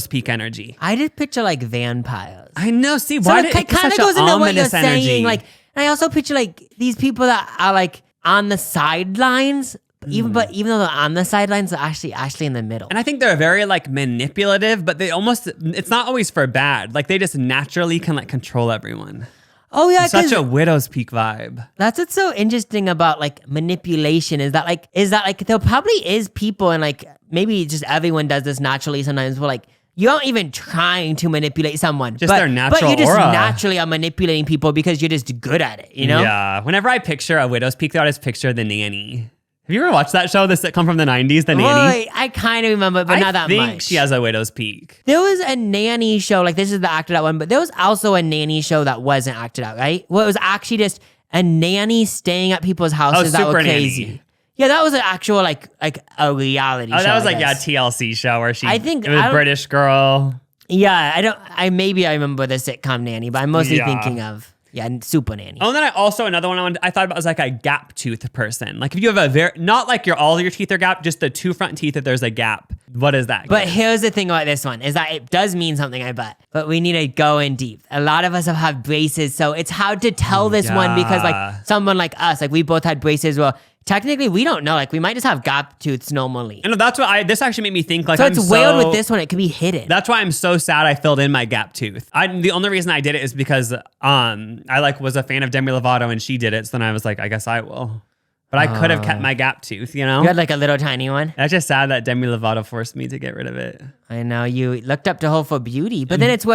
peak energy. I just picture like vampires. I know. See, so why it did kind of such goes an into what you're ominous energy? saying? Like, and I also picture like these people that are like on the sidelines. But even though they're on the sidelines, they're actually in the middle. And I think they're very like manipulative, but it's not always for bad. Like they just naturally can like control everyone. Oh yeah, such a widow's peak vibe. That's what's so interesting about like manipulation is that like there probably is people and like maybe just everyone does this naturally sometimes, but like you aren't even trying to manipulate someone. Just their natural But you just aura. naturally are manipulating people because you're just good at it, you know? Yeah. Whenever I picture a widow's peak, though, I just picture The Nanny. Have you ever watched that show, the sitcom from the 90s, The Nanny? Well, I kind of remember, but not that much. I think she has a widow's peak. There was a nanny show, like this is the acted out one, but there was also a nanny show that wasn't acted out, right? Well, it was actually just a nanny staying at people's houses that were crazy. Nanny. Yeah, that was an actual like a reality show. Oh, that was like a TLC show where she. I think it was a British girl. Yeah, I remember the sitcom Nanny, but I'm mostly thinking of Super Nanny. Oh, and then another one I thought about was like a gap tooth person. Like if you have not like all your teeth are gap, just the two front teeth if there's a gap. What is that? But here's the thing about this one is that it does mean something, I bet. But we need to go in deep. A lot of us have had braces, so it's hard to tell this one because like someone like us, like we both had braces. Well, technically we don't know. Like we might just have gap tooths normally. I know that's what this actually made me think. Like so it's weird with this one. It can be hidden. That's why I'm so sad I filled in my gap tooth. The only reason I did it is because I like was a fan of Demi Lovato and she did it. So then I was like, I guess I will. But I could have kept my gap tooth, you know? You had like a little tiny one? That's just sad that Demi Lovato forced me to get rid of it. I know. You looked up to her for beauty. But then it's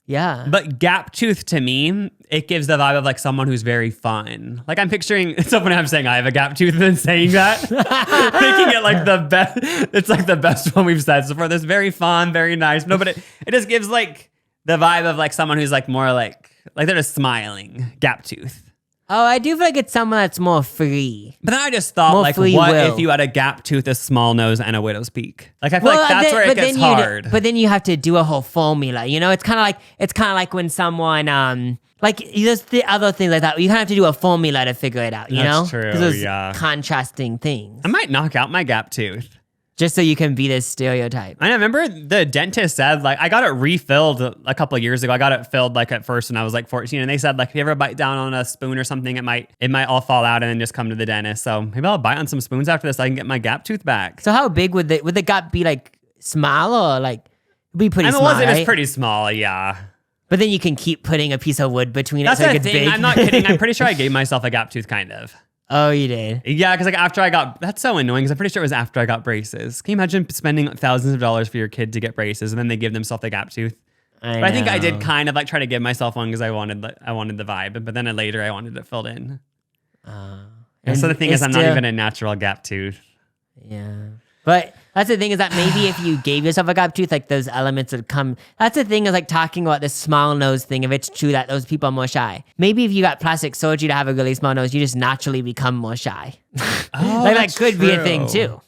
yeah. But gap tooth to me, it gives the vibe of like someone who's very fun. Like I'm picturing, it's so funny I'm saying I have a gap tooth and then saying that. Making it like the best, it's like the best one we've said so far. This very fun, very nice. No, but it just gives like the vibe of like someone who's like more like they're just smiling. Gap tooth. Oh, I do feel like it's someone that's more free. But then I just thought, more like, what if you had a gap tooth, a small nose, and a widow's peak? Like, I feel like that's where it gets hard. But then you have to do a whole formula. You know, it's kind of like when someone like there's the other things like that. You kind of have to do a formula to figure it out. You know, that's true. There's yeah, contrasting things. I might knock out my gap tooth. Just so you can be this stereotype. I remember the dentist said, like, I got it refilled a couple of years ago. I got it filled like at first when I was like 14. And they said, like, if you ever bite down on a spoon or something, it might all fall out and then just come to the dentist. So maybe I'll bite on some spoons after this so I can get my gap tooth back. So how big would the gap be, like small or like it'd be pretty small, it was right? pretty small, yeah. But then you can keep putting a piece of wood between That's it so it the gets thing. big. I'm not kidding. I'm pretty sure I gave myself a gap tooth kind of. Oh, you did? Yeah, because like after I got, that's so annoying because I'm pretty sure it was after I got braces. Can you imagine spending thousands of dollars for your kid to get braces and then they give themselves a gap tooth? I think I did kind of like try to give myself one because I wanted the vibe, but then later I wanted it filled in. So the thing is, I'm not even a natural gap tooth. Yeah, but That's the thing is that maybe if you gave yourself a gap tooth, like those elements would come. That's the thing is like talking about this small nose thing. If it's true that those people are more shy, maybe if you got plastic surgery to have a really small nose, you just naturally become more shy. Oh, like that could be a thing too.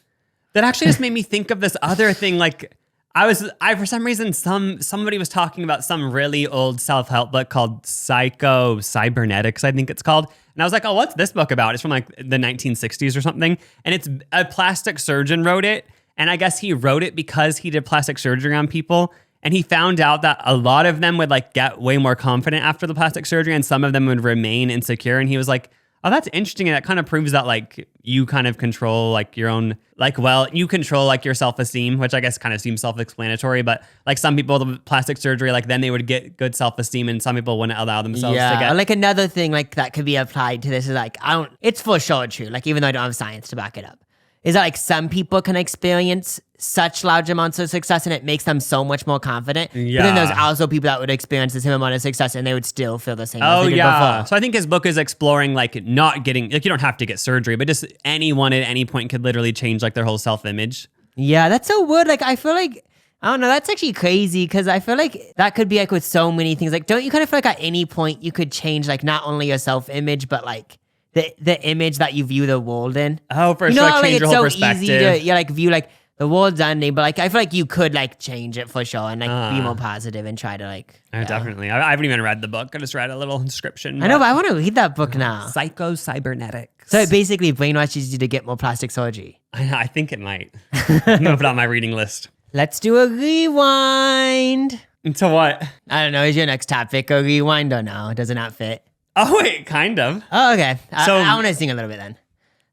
That actually just made me think of this other thing. Like I for some reason, somebody was talking about some really old self-help book called Cybernetics, I think it's called. And I was like, oh, what's this book about? It's from like the 1960s or something. And it's a plastic surgeon wrote it. And I guess he wrote it because he did plastic surgery on people. And he found out that a lot of them would like get way more confident after the plastic surgery and some of them would remain insecure. And he was like, oh, that's interesting. And that kind of proves that like you kind of control like your own, like, well, you control like your self-esteem, which I guess kind of seems self-explanatory. But like some people, the plastic surgery, like then they would get good self-esteem and some people wouldn't allow themselves to get. Like another thing like that could be applied to this is like, it's for sure true. Like even though I don't have science to back it up. Is that like some people can experience such large amounts of success and it makes them so much more confident. Yeah. But then there's also people that would experience the same amount of success and they would still feel the same as Oh they did yeah. before. So I think his book is exploring like not getting, like you don't have to get surgery, but just anyone at any point could literally change like their whole self-image. Yeah, that's so weird. Like I feel like, I don't know, that's actually crazy because I feel like that could be like with so many things. Like don't you kind of feel like at any point you could change like not only your self-image, but like the image that you view the world in. Oh, for you sure. know, Change your whole perspective. Easy to like view like the world's ending, but like I feel like you could like change it for sure and like be more positive and try to like. Definitely. I haven't even read the book. I just read a little description. I know, but I want to read that book now. Psycho-cybernetics. So it basically brainwashes you to get more plastic surgery. I think it might. I'm gonna put it on my reading list. Let's do a rewind. To what? I don't know. Is your next topic a rewind or no? Does it not fit? Oh wait, kind of. Oh, okay. So- I want to sing a little bit then.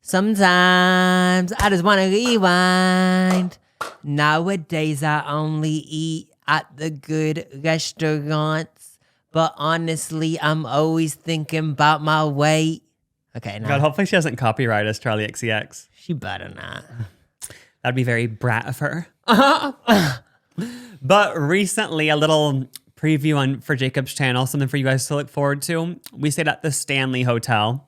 Sometimes I just want to rewind. Nowadays I only eat at the good restaurants. But honestly, I'm always thinking about my weight. Okay, now. God, hopefully she doesn't copyright us, Charlie XCX. She better not. That'd be very brat of her. But recently, a little preview for Jacob's channel, something for you guys to look forward to. We stayed at the Stanley Hotel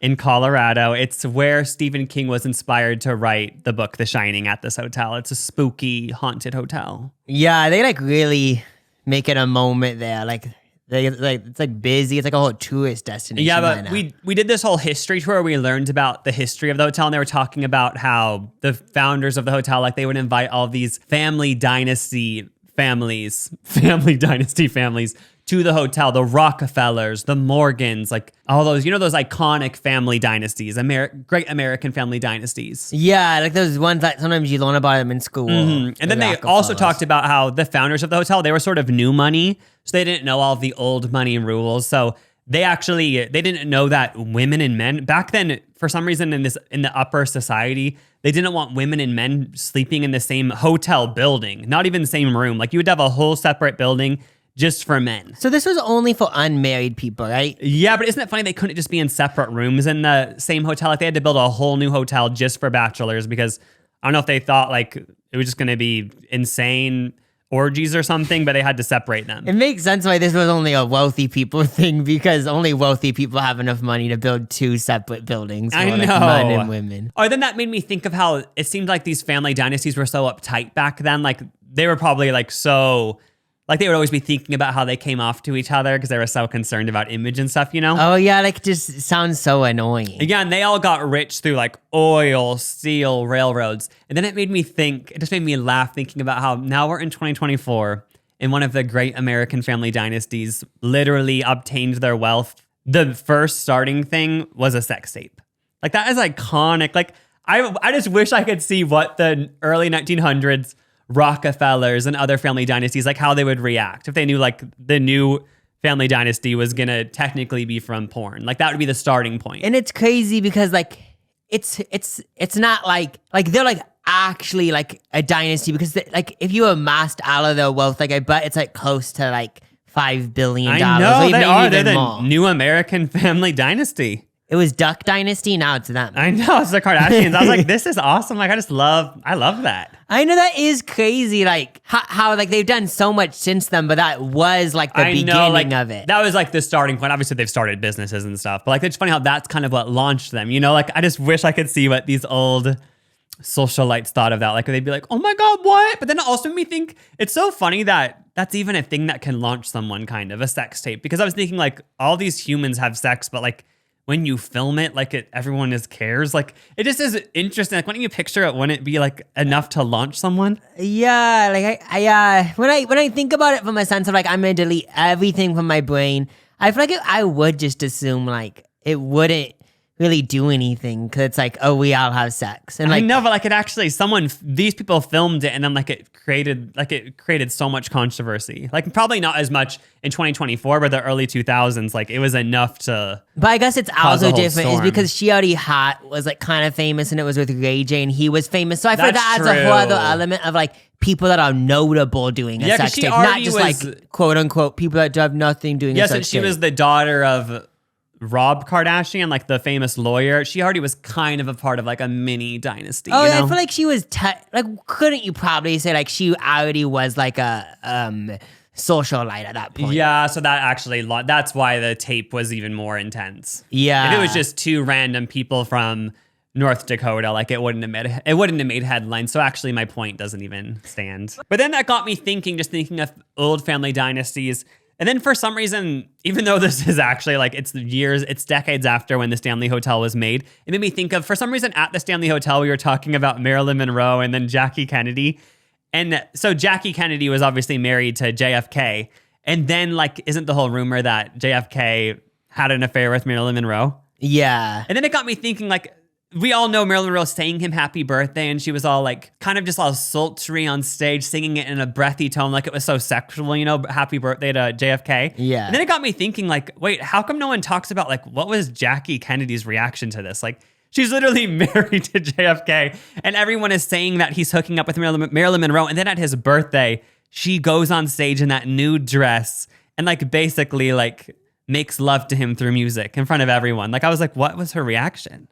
in Colorado. It's where Stephen King was inspired to write the book The Shining at this hotel. It's a spooky, haunted hotel. Yeah, they like really make it a moment there. Like it's like busy. It's like a whole tourist destination. Yeah, right but now. we did this whole history tour where we learned about the history of the hotel, and they were talking about how the founders of the hotel, like they would invite all these family dynasty families to the hotel, the Rockefellers, the Morgans, like all those, you know, those iconic family dynasties, great American family dynasties. Yeah, like those ones that sometimes you learn about them in school. Mm-hmm. And then they also talked about how the founders of the hotel, they were sort of new money, so they didn't know all the old money rules. So they didn't know that women and men back then, for some reason in the upper society, they didn't want women and men sleeping in the same hotel building, not even the same room. Like you would have a whole separate building just for men. So this was only for unmarried people, right? Yeah, but isn't it funny they couldn't just be in separate rooms in the same hotel? Like they had to build a whole new hotel just for bachelors because I don't know if they thought like it was just going to be insane orgies or something, but they had to separate them. It makes sense why this was only a wealthy people thing because only wealthy people have enough money to build two separate buildings for like men and women. Oh, then that made me think of how it seemed like these family dynasties were so uptight back then. Like they were probably like so... Like they would always be thinking about how they came off to each other because they were so concerned about image and stuff, you know? Oh yeah, like just sounds so annoying. Yeah, and they all got rich through like oil, steel, railroads. And then it just made me laugh thinking about how now we're in 2024 and one of the great American family dynasties literally obtained their wealth. The first starting thing was a sex tape. Like that is iconic. Like I just wish I could see what the early 1900s Rockefellers and other family dynasties, like how they would react if they knew like the new family dynasty was gonna technically be from porn. Like that would be the starting point. And it's crazy because like it's not like they're like actually like a dynasty because like if you amassed all of their wealth, like I bet it's like close to like $5 billion. I know they are. They're the more. new American family dynasty. It was Duck Dynasty, now it's them. I know, it's the Kardashians. I was like, this is awesome. Like, I love that. I know that is crazy. Like how like they've done so much since then, but that was like the beginning of it. That was like the starting point. Obviously, they've started businesses and stuff, but like it's funny how that's kind of what launched them. You know, like I just wish I could see what these old socialites thought of that. Like they'd be like, oh my God, what? But then it also made me think it's so funny that that's even a thing that can launch someone, kind of a sex tape. Because I was thinking like all these humans have sex, but like when you film it, like everyone just cares. Like it just is interesting. Like when you picture it, wouldn't it be like enough to launch someone? Yeah, like when I think about it from a sense of like I'm gonna delete everything from my brain, I feel like I would just assume like it wouldn't really do anything because it's like, oh, we all have sex, and like I know, but like it actually, these people filmed it, and then like it created so much controversy. Like probably not as much in 2024, but the early 2000s, like it was enough to. But I guess it's also different is because she already was like kind of famous, and it was with Ray J, and he was famous. So I feel like that adds a whole other element of like people that are notable doing a sex tape, not just like quote unquote people that have nothing doing a sex tape. Yes, and she was the daughter of Rob Kardashian, like the famous lawyer. She already was kind of a part of like a mini dynasty. Oh, you know? I feel like she was like, couldn't you probably say like she already was like a socialite at that point? Yeah, so that actually, that's why the tape was even more intense. Yeah, if it was just two random people from North Dakota, like it wouldn't have made headlines. So actually, my point doesn't even stand. But then that got me thinking of old family dynasties. And then for some reason, even though this is actually like it's decades after when the Stanley Hotel was made, it made me think of, for some reason at the Stanley Hotel, we were talking about Marilyn Monroe and then Jackie Kennedy. And so Jackie Kennedy was obviously married to JFK. And then like, isn't the whole rumor that JFK had an affair with Marilyn Monroe? Yeah. And then it got me thinking like, we all know Marilyn Monroe sang him happy birthday, and she was all like kind of just all sultry on stage, singing it in a breathy tone, like it was so sexual, you know, happy birthday to JFK. Yeah. And then it got me thinking like, wait, how come no one talks about like, what was Jackie Kennedy's reaction to this? Like, she's literally married to JFK, and everyone is saying that he's hooking up with Marilyn Monroe. And then at his birthday, she goes on stage in that nude dress and like basically like makes love to him through music in front of everyone. Like I was like, what was her reaction?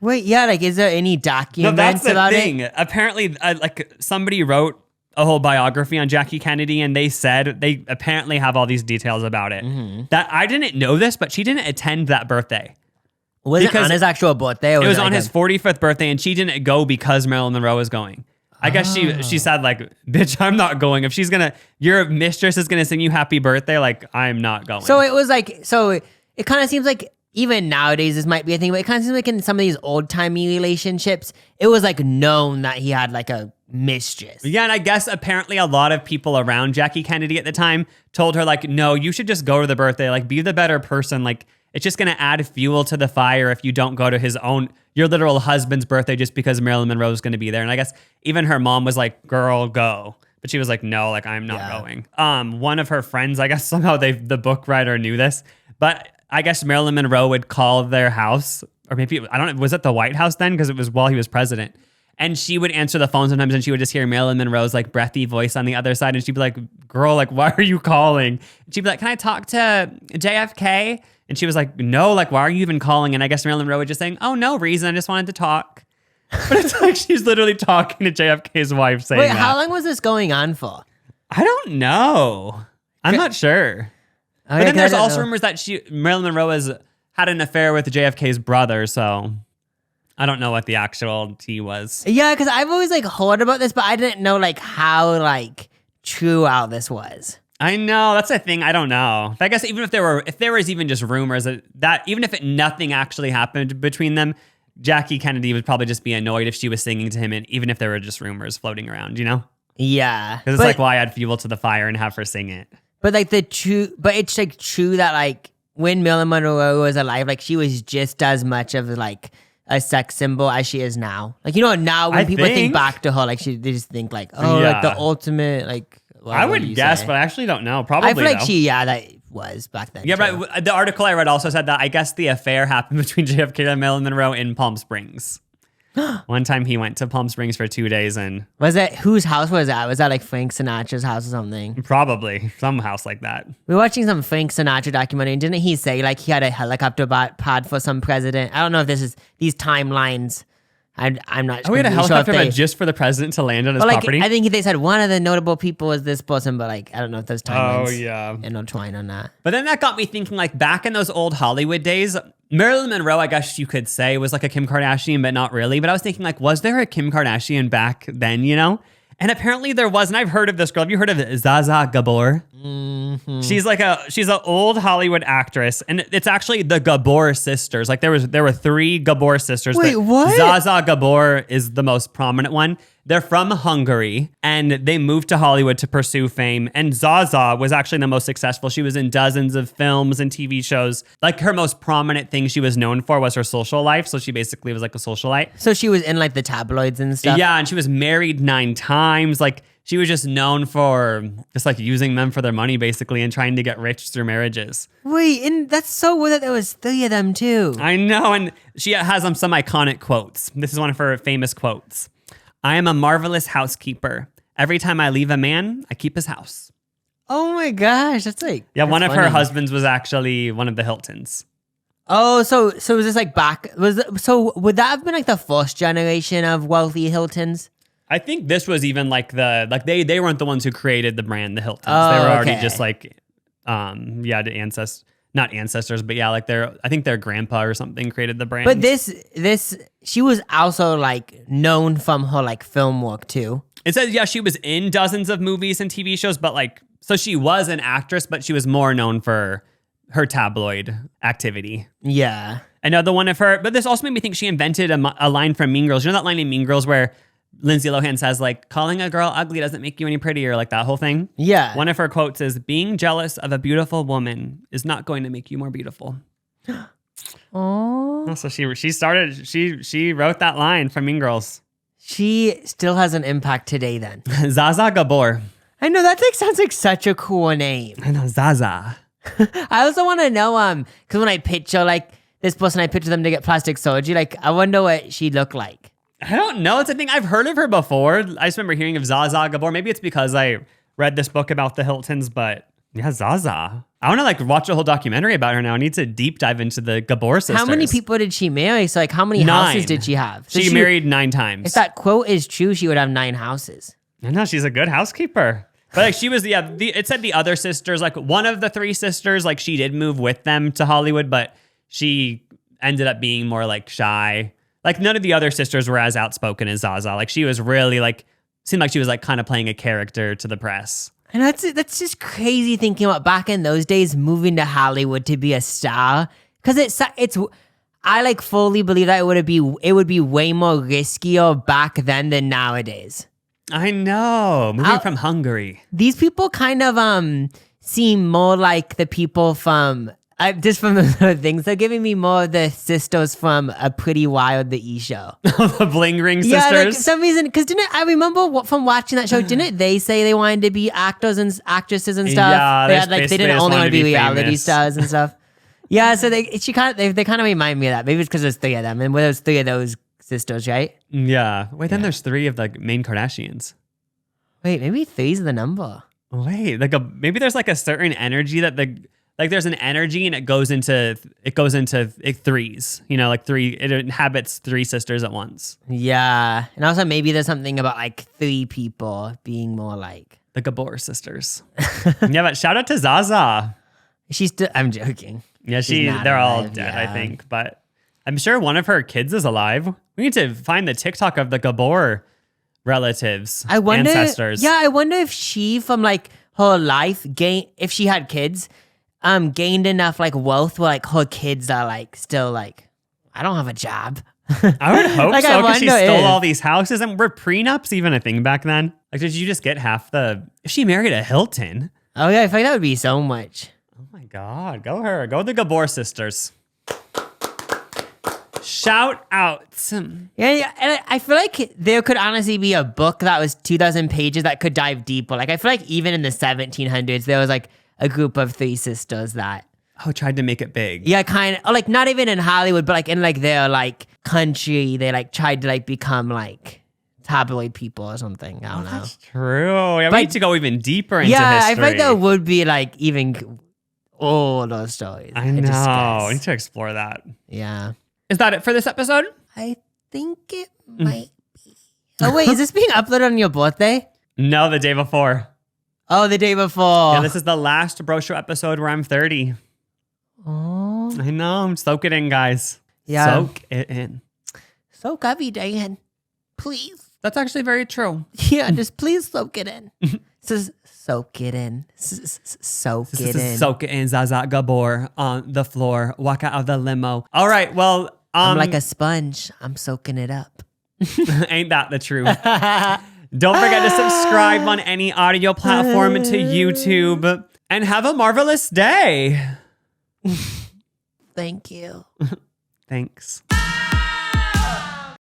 Wait, yeah, like, is there any documents that's the about thing. it? Apparently, like, somebody wrote a whole biography on Jackie Kennedy, and they said they apparently have all these details about it. Mm-hmm. That I didn't know this, but she didn't attend that birthday. Was it on his actual birthday? Or it was on his 45th birthday, and she didn't go because Marilyn Monroe was going. I guess she said, like, bitch, I'm not going. If your mistress is gonna sing you happy birthday, like, I'm not going. So it was like, it kind of seems like, even nowadays, this might be a thing, but it kind of seems like in some of these old-timey relationships, it was like known that he had like a mistress. Yeah, and I guess apparently a lot of people around Jackie Kennedy at the time told her like, no, you should just go to the birthday, like be the better person. Like it's just gonna add fuel to the fire if you don't go to your literal husband's birthday just because Marilyn Monroe is gonna be there. And I guess even her mom was like, girl, go. But she was like, no, like I'm not going. One of her friends, I guess somehow the book writer knew this, but I guess Marilyn Monroe would call their house, or maybe, I don't know, was it the White House then? Because it was while he was president. And she would answer the phone sometimes, and she would just hear Marilyn Monroe's like breathy voice on the other side. And she'd be like, girl, like, why are you calling? And she'd be like, can I talk to JFK? And she was like, no, like, why are you even calling? And I guess Marilyn Monroe was just saying, oh, no reason. I just wanted to talk. But it's like she's literally talking to JFK's wife saying Wait, how long was this going on for? I don't know. I'm not sure. But then there's also rumors that Marilyn Monroe has had an affair with JFK's brother, so I don't know what the actual tea was. Yeah, because I've always like heard about this, but I didn't know like how like true all this was. I know, that's the thing. I don't know. I guess even if there was even just rumors that even if nothing actually happened between them, Jackie Kennedy would probably just be annoyed if she was singing to him, and even if there were just rumors floating around, you know? Yeah, because it's like, why add fuel to the fire and have her sing it? But like it's like true that like when Marilyn Monroe was alive, like she was just as much of like a sex symbol as she is now. Like, you know, now when people think back to her, like they just think like, oh, like the ultimate, like. I would guess, but I actually don't know. Probably. I feel like that was back then. Yeah, right. The article I read also said that I guess the affair happened between JFK and Marilyn Monroe in Palm Springs. One time he went to Palm Springs for 2 days and... Was it, whose house was that? Was that like Frank Sinatra's house or something? Probably. Some house like that. We were watching some Frank Sinatra documentary, and didn't he say like he had a helicopter pad for some president? I don't know if this is these timelines. I'm not sure. We had a helicopter pad just for the president to land on his property? I think they said one of the notable people was this person, but like, I don't know if those timelines intertwine on that. But then that got me thinking, like back in those old Hollywood days, Marilyn Monroe, I guess you could say, was like a Kim Kardashian, but not really. But I was thinking, like, was there a Kim Kardashian back then, you know? And apparently there was, and I've heard of this girl. Have you heard of Zaza Gabor? Mm-hmm. She's an old Hollywood actress, and it's actually the Gabor sisters. Like there were 3 Gabor sisters. Wait, what? Zaza Gabor is the most prominent one. They're from Hungary, and they moved to Hollywood to pursue fame. And Zaza was actually the most successful. She was in dozens of films and TV shows. Like her most prominent thing she was known for was her social life. So she basically was like a socialite. So she was in like the tabloids and stuff? Yeah, and she was married 9 times. Like she was just known for just like using them for their money basically and trying to get rich through marriages. Wait, and that's so weird that there was 3 of them too. I know, and she has some iconic quotes. This is one of her famous quotes. I am a marvelous housekeeper. Every time I leave a man, I keep his house. Oh my gosh, that's like... Yeah, that's one of funny. her husbands was actually one of the Hiltons. Oh, so was this like so would that have been like the first generation of wealthy Hiltons? I think this was even like they weren't the ones who created the brand, the Hiltons. Oh, they were already okay. just like, the not ancestors, but yeah, like I think their grandpa or something created the brand. But this she was also like known from her like film work too. It says, yeah, she was in dozens of movies and TV shows, but like, so she was an actress, but she was more known for her tabloid activity. Yeah. Another one of her, but this also made me think she invented a line from Mean Girls. You know that line in Mean Girls where Lindsay Lohan says like, calling a girl ugly doesn't make you any prettier, like that whole thing? Yeah. One of her quotes is, being jealous of a beautiful woman is not going to make you more beautiful. Oh. So she wrote that line from Mean Girls. She still has an impact today then. Zaza Gabor. I know, that like sounds like such a cool name. I know, Zaza. I also want to know, because when I picture like this person, I picture them to get plastic surgery. Like, I wonder what she'd look like. I don't know. It's a thing. I've heard of her before. I just remember hearing of Zaza Gabor. Maybe it's because I read this book about the Hiltons, but yeah, Zaza. I want to like watch a whole documentary about her now. I need to deep dive into the Gabor sisters. How many people did she marry? So like, how many 9. houses did she have? So she married 9 times. If that quote is true, she would have 9 houses. I know, she's a good housekeeper. But like she was, it said the other sisters, like one of the 3 sisters, like she did move with them to Hollywood, but she ended up being more like shy. Like none of the other sisters were as outspoken as Zaza. Like she was really like, seemed like she was like kind of playing a character to the press. And that's just crazy thinking about back in those days, moving to Hollywood to be a star. Because it's I like fully believe that it would be way more riskier back then than nowadays. I know. Moving from Hungary. These people kind of seem more like the people from just from the things. They're giving me more of the sisters from A Pretty Wild, the E! Show. The Bling Ring sisters? Yeah, like for some reason, because I remember from watching that show, didn't they say they wanted to be actors and actresses and stuff? Yeah, they didn't only want to be reality famous. stars and stuff. Yeah, so they kind of remind me of that. Maybe it's because there's 3 of them, and there's 3 of those sisters, right? Yeah. Wait, then there's 3 of the main Kardashians. Wait, maybe 3's the number. Wait, maybe there's like a certain energy that there's an energy and it goes into 3s. You know, like 3. It inhabits 3 sisters at once. Yeah, and also maybe there's something about like 3 people being more like the Gabor sisters. Yeah, but shout out to Zaza. I'm joking. Yeah, they're all dead, yeah. I think, but I'm sure one of her kids is alive. We need to find the TikTok of the Gabor relatives, ancestors. Yeah, I wonder if she, from like her life, if she had kids, gained enough like wealth where like her kids are like still like, I don't have a job. I would hope like, so, because she stole all these houses. And were prenups even a thing back then? Like, did you just get half if she married a Hilton? Oh yeah, I think that would be so much. Oh my God, go her. Go the Gabor sisters. Shout out. Yeah, and I feel like there could honestly be a book that was 2,000 pages that could dive deeper. Like I feel like even in the 1700s, there was like a group of 3 sisters that tried to make it big. Yeah, kind of, like not even in Hollywood, but like in like their like country, they like tried to like become like tabloid people or something. I don't know. That's true. Yeah, we need to go even deeper into history. history. I feel like there would be like even all those stories. I know. We need to explore that. Yeah. Is that it for this episode? I think it might be. Oh wait, is this being uploaded on your birthday? No, the day before. Oh, the day before. Yeah, this is the last Bro Show episode where I'm 30. Oh. know. I know. Soak it in, guys. Yeah. Soak it in. Soak every day in. Please. That's actually very true. Yeah, just please soak it in. Soak it in. Soak it in. Soak it in, Zaza Gabor on the floor. Walk out of the limo. All right, well. I'm like a sponge. I'm soaking it up. Ain't that the truth? Don't forget to subscribe on any audio platform to YouTube. And have a marvelous day. Thank you. Thanks.